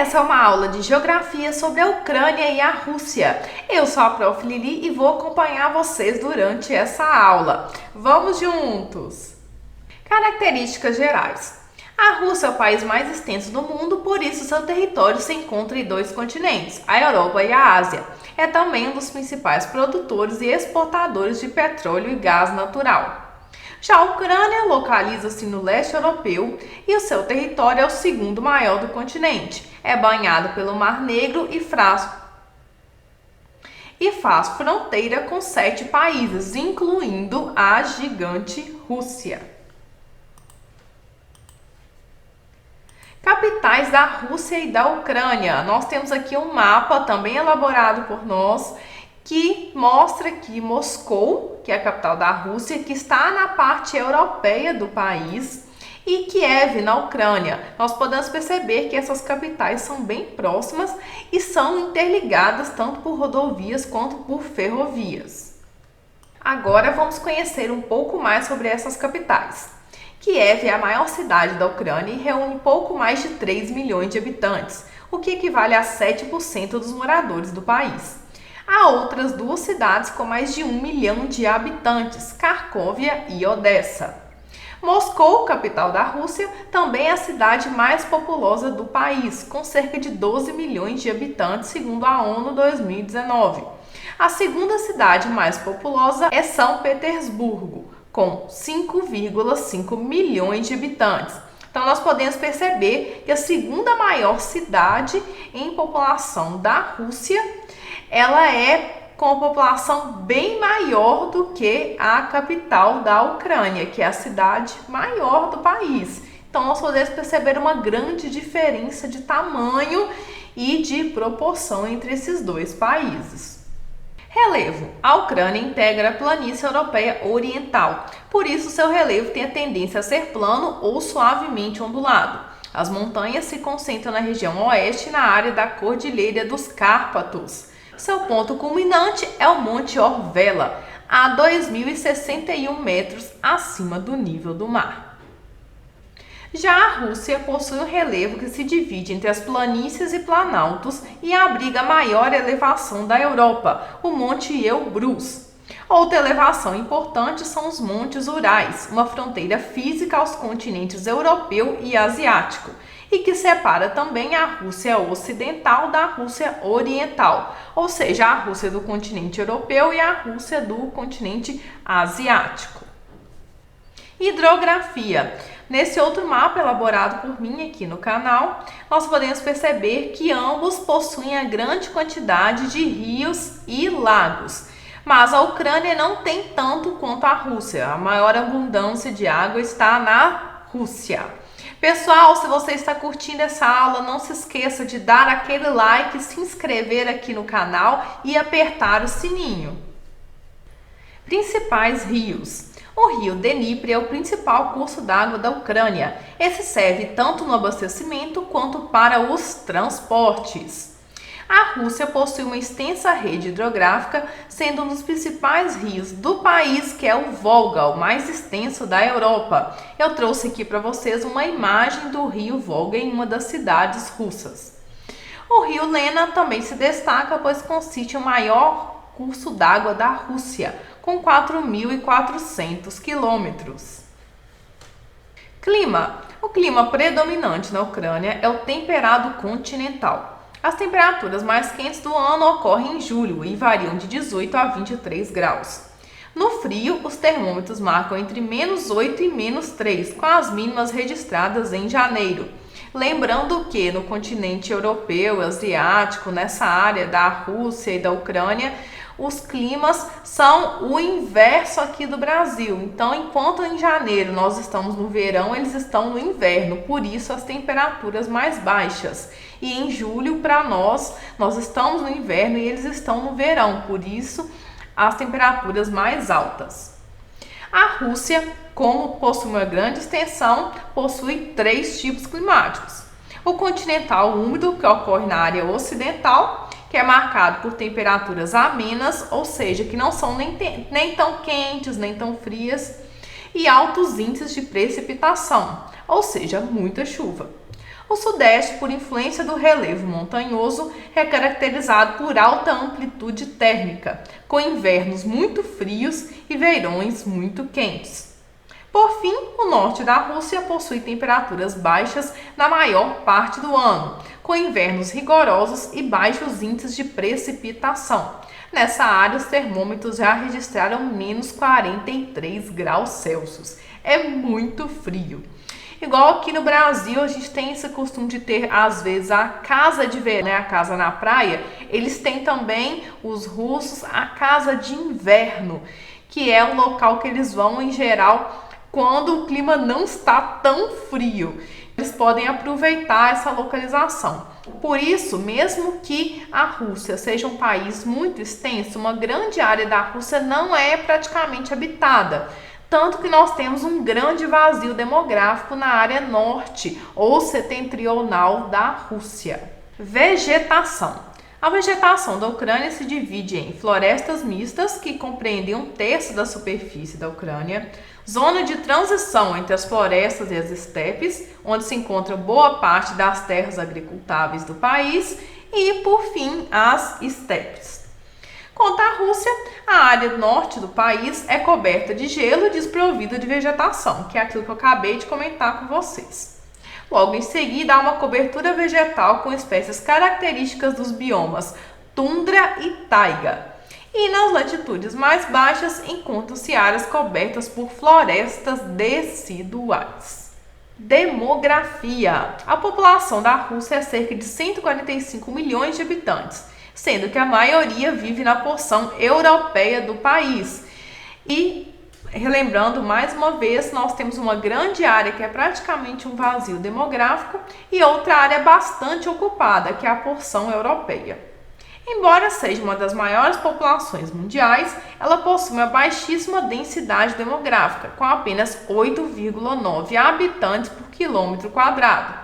Essa é uma aula de geografia sobre a Ucrânia e a Rússia. Eu sou a Prof. Lili e vou acompanhar vocês durante essa aula. Vamos juntos! Características gerais. A Rússia é o país mais extenso do mundo, por isso seu território se encontra em dois continentes, a Europa e a Ásia. É também um dos principais produtores e exportadores de petróleo e gás natural. Já a Ucrânia localiza-se no leste europeu e o seu território é o segundo maior do continente. É banhado pelo Mar Negro e faz fronteira com 7 países, incluindo a gigante Rússia. Capitais da Rússia e da Ucrânia. Nós temos aqui um mapa também elaborado por nós que mostra que Moscou, que é a capital da Rússia, que está na parte europeia do país, e Kiev, na Ucrânia. Nós podemos perceber que essas capitais são bem próximas e são interligadas tanto por rodovias quanto por ferrovias. Agora vamos conhecer um pouco mais sobre essas capitais. Kiev é a maior cidade da Ucrânia e reúne pouco mais de 3 milhões de habitantes, o que equivale a 7% dos moradores do país. Há outras duas cidades com mais de 1 milhão de habitantes, Kharkovia e Odessa. Moscou, capital da Rússia, também é a cidade mais populosa do país, com cerca de 12 milhões de habitantes, segundo a ONU 2019. A segunda cidade mais populosa é São Petersburgo, com 5,5 milhões de habitantes. Então, nós podemos perceber que a segunda maior cidade em população da Rússia, ela é com uma população bem maior do que a capital da Ucrânia, que é a cidade maior do país. Então, nós podemos perceber uma grande diferença de tamanho e de proporção entre esses dois países. Relevo. A Ucrânia integra a planície europeia oriental, por isso seu relevo tem a tendência a ser plano ou suavemente ondulado. As montanhas se concentram na região oeste, na área da Cordilheira dos Cárpatos. Seu ponto culminante é o Monte Orvela, a 2.061 metros acima do nível do mar. Já a Rússia possui um relevo que se divide entre as planícies e planaltos e abriga a maior elevação da Europa, o Monte Elbrus. Outra elevação importante são os Montes Urais, uma fronteira física aos continentes europeu e asiático, e que separa também a Rússia ocidental da Rússia oriental, ou seja, a Rússia do continente europeu e a Rússia do continente asiático. Hidrografia. Nesse outro mapa elaborado por mim aqui no canal, nós podemos perceber que ambos possuem a grande quantidade de rios e lagos. Mas a Ucrânia não tem tanto quanto a Rússia. A maior abundância de água está na Rússia. Pessoal, se você está curtindo essa aula, não se esqueça de dar aquele like, se inscrever aqui no canal e apertar o sininho. Principais rios. O rio Dnipro é o principal curso d'água da Ucrânia. Esse serve tanto no abastecimento quanto para os transportes. A Rússia possui uma extensa rede hidrográfica, sendo um dos principais rios do país, que é o Volga, o mais extenso da Europa. Eu trouxe aqui para vocês uma imagem do rio Volga em uma das cidades russas. O rio Lena também se destaca, pois consiste em o maior curso d'água da Rússia, com 4.400 quilômetros. Clima. O clima predominante na Ucrânia é o temperado continental. As temperaturas mais quentes do ano ocorrem em julho e variam de 18 a 23 graus. No frio, os termômetros marcam entre -8 e -3, com as mínimas registradas em janeiro. Lembrando que no continente europeu, asiático, nessa área da Rússia e da Ucrânia, os climas são o inverso aqui do Brasil. Então, enquanto em janeiro nós estamos no verão, eles estão no inverno, por isso as temperaturas mais baixas. E em julho, para nós estamos no inverno e eles estão no verão, por isso as temperaturas mais altas. A Rússia, como possui uma grande extensão, possui 3 tipos climáticos. O continental úmido, que ocorre na área ocidental, que é marcado por temperaturas amenas, ou seja, que não são nem tão quentes, nem tão frias, e altos índices de precipitação, ou seja, muita chuva. O Sudeste, por influência do relevo montanhoso, é caracterizado por alta amplitude térmica, com invernos muito frios e verões muito quentes. Por fim, o norte da Rússia possui temperaturas baixas na maior parte do ano, com invernos rigorosos e baixos índices de precipitação. Nessa área, os termômetros já registraram menos 43 graus Celsius. É muito frio. Igual aqui no Brasil, a gente tem esse costume de ter, às vezes, a casa de verão, né? A casa na praia. Eles têm também, os russos, a casa de inverno, que é o local que eles vão, em geral, quando o clima não está tão frio. Eles podem aproveitar essa localização. Por isso, mesmo que a Rússia seja um país muito extenso, uma grande área da Rússia não é praticamente habitada. Tanto que nós temos um grande vazio demográfico na área norte ou setentrional da Rússia. Vegetação. A vegetação da Ucrânia se divide em florestas mistas, que compreendem 1/3 da superfície da Ucrânia, zona de transição entre as florestas e as estepes, onde se encontra boa parte das terras agricultáveis do país, e, por fim, as estepes. Quanto à Rússia, a área norte do país é coberta de gelo e desprovida de vegetação, que é aquilo que eu acabei de comentar com vocês. Logo em seguida, há uma cobertura vegetal com espécies características dos biomas tundra e taiga. E nas latitudes mais baixas, encontram-se áreas cobertas por florestas deciduais. Demografia. A população da Rússia é cerca de 145 milhões de habitantes, sendo que a maioria vive na porção europeia do país. E, relembrando mais uma vez, nós temos uma grande área que é praticamente um vazio demográfico e outra área bastante ocupada, que é a porção europeia. Embora seja uma das maiores populações mundiais, ela possui uma baixíssima densidade demográfica, com apenas 8,9 habitantes por quilômetro quadrado.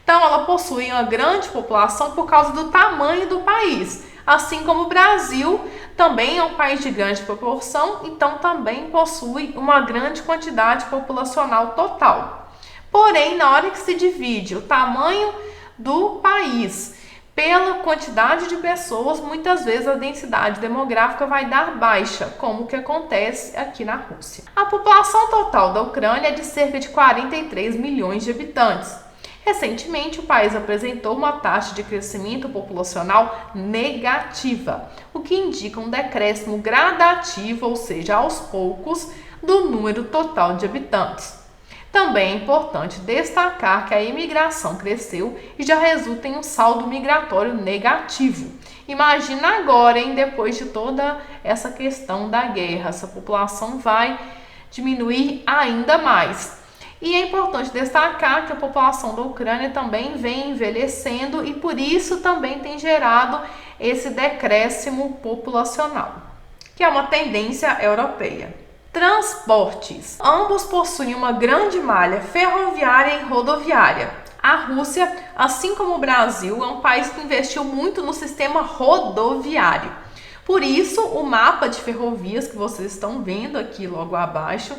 Então, ela possui uma grande população por causa do tamanho do país. Assim como o Brasil também é um país de grande proporção, então também possui uma grande quantidade populacional total. Porém, na hora que se divide o tamanho do país pela quantidade de pessoas, muitas vezes a densidade demográfica vai dar baixa, como o que acontece aqui na Rússia. A população total da Ucrânia é de cerca de 43 milhões de habitantes. Recentemente, o país apresentou uma taxa de crescimento populacional negativa, o que indica um decréscimo gradativo, ou seja, aos poucos, do número total de habitantes. Também é importante destacar que a imigração cresceu e já resulta em um saldo migratório negativo. Imagina agora, depois de toda essa questão da guerra, essa população vai diminuir ainda mais. E é importante destacar que a população da Ucrânia também vem envelhecendo e por isso também tem gerado esse decréscimo populacional, que é uma tendência europeia. Transportes. Ambos possuem uma grande malha ferroviária e rodoviária. A Rússia, assim como o Brasil, é um país que investiu muito no sistema rodoviário. Por isso, o mapa de ferrovias que vocês estão vendo aqui logo abaixo,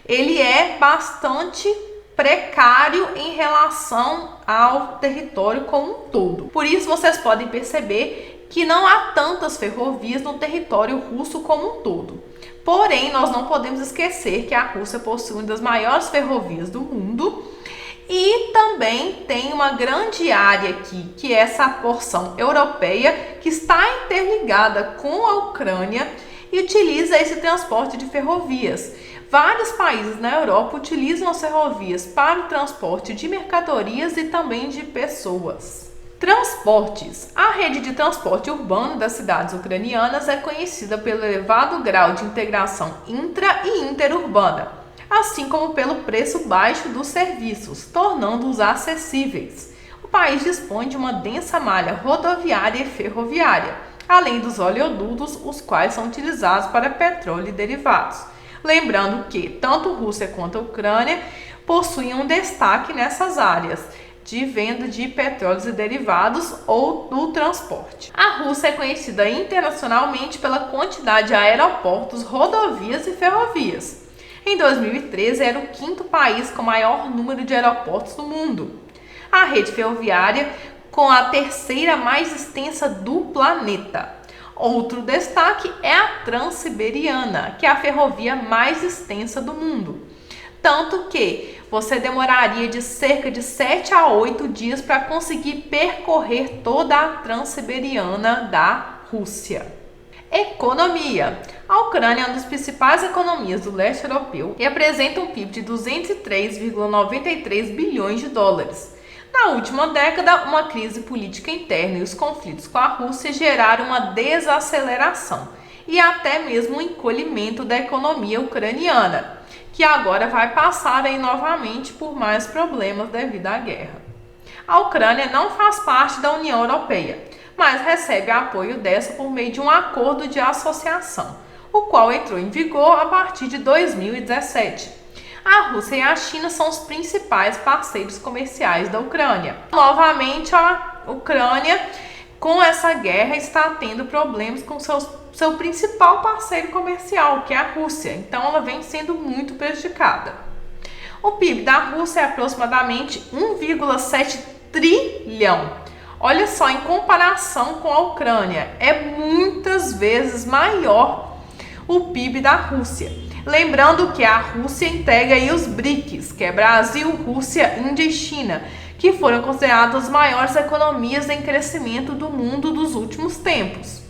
ele é bastante precário em relação ao território como um todo. Por isso, vocês podem perceber que não há tantas ferrovias no território russo como um todo. Porém, nós não podemos esquecer que a Rússia possui uma das maiores ferrovias do mundo e também tem uma grande área aqui, que é essa porção europeia, que está interligada com a Ucrânia e utiliza esse transporte de ferrovias. Vários países na Europa utilizam as ferrovias para o transporte de mercadorias e também de pessoas. Transportes. A rede de transporte urbano das cidades ucranianas é conhecida pelo elevado grau de integração intra e interurbana, assim como pelo preço baixo dos serviços, tornando-os acessíveis. O país dispõe de uma densa malha rodoviária e ferroviária, além dos oleodutos, os quais são utilizados para petróleo e derivados. Lembrando que tanto Rússia quanto a Ucrânia possuem um destaque nessas áreas de venda de petróleos e derivados ou do transporte. A Rússia é conhecida internacionalmente pela quantidade de aeroportos, rodovias e ferrovias. Em 2013, era o 5º país com maior número de aeroportos do mundo. a rede ferroviária com a terceira mais extensa do planeta. Outro destaque é a Transiberiana, que é a ferrovia mais extensa do mundo. Tanto que você demoraria de cerca de 7 a 8 dias para conseguir percorrer toda a Transiberiana da Rússia. Economia. A Ucrânia é uma das principais economias do leste europeu e apresenta um PIB de 203,93 bilhões de dólares. Na última década, uma crise política interna e os conflitos com a Rússia geraram uma desaceleração e até mesmo um encolhimento da economia ucraniana, que agora vai passar aí novamente por mais problemas devido à guerra. A Ucrânia não faz parte da União Europeia, mas recebe apoio dessa por meio de um acordo de associação, o qual entrou em vigor a partir de 2017. A Rússia e a China são os principais parceiros comerciais da Ucrânia. Novamente, a Ucrânia, com essa guerra, está tendo problemas com seu principal parceiro comercial, que é a Rússia. Então, ela vem sendo muito prejudicada. O PIB da Rússia é aproximadamente 1,7 trilhão. Olha só, em comparação com a Ucrânia, é muitas vezes maior o PIB da Rússia. Lembrando que a Rússia integra aí os BRICS, que é Brasil, Rússia, Índia e China, que foram consideradas as maiores economias em crescimento do mundo dos últimos tempos.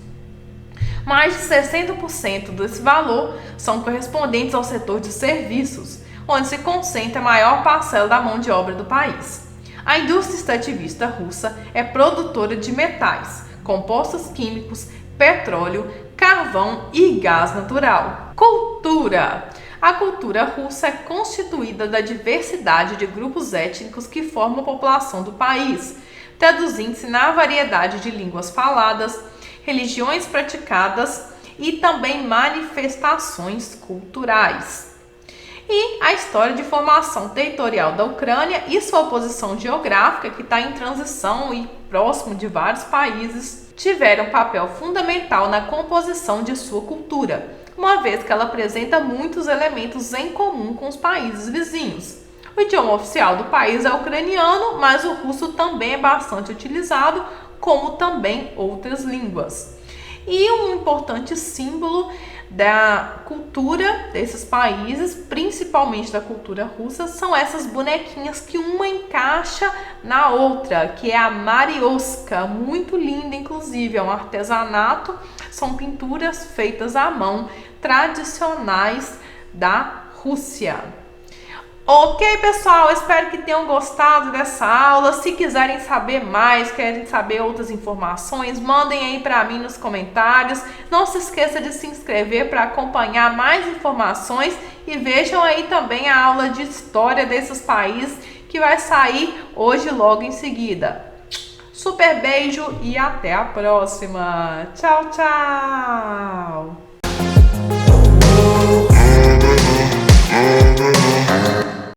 Mais de 60% desse valor são correspondentes ao setor de serviços, onde se concentra a maior parcela da mão de obra do país. A indústria extrativista russa é produtora de metais, compostos químicos, petróleo, carvão e gás natural. Cultura. A cultura russa é constituída da diversidade de grupos étnicos que formam a população do país, traduzindo-se na variedade de línguas faladas, religiões praticadas e também manifestações culturais. E a história de formação territorial da Ucrânia e sua posição geográfica, que está em transição e próximo de vários países, tiveram um papel fundamental na composição de sua cultura, uma vez que ela apresenta muitos elementos em comum com os países vizinhos. O idioma oficial do país é o ucraniano, mas o russo também é bastante utilizado, como também outras línguas. E um importante símbolo da cultura desses países, principalmente da cultura russa, são essas bonequinhas que uma encaixa na outra, que é a Marioska, muito linda, inclusive, é um artesanato, são pinturas feitas à mão, tradicionais da Rússia. Ok, pessoal, espero que tenham gostado dessa aula. Se quiserem saber mais, querem saber outras informações, mandem aí para mim nos comentários. Não se esqueça de se inscrever para acompanhar mais informações e vejam aí também a aula de história desses países que vai sair hoje logo em seguida. Super beijo e até a próxima. Tchau, tchau!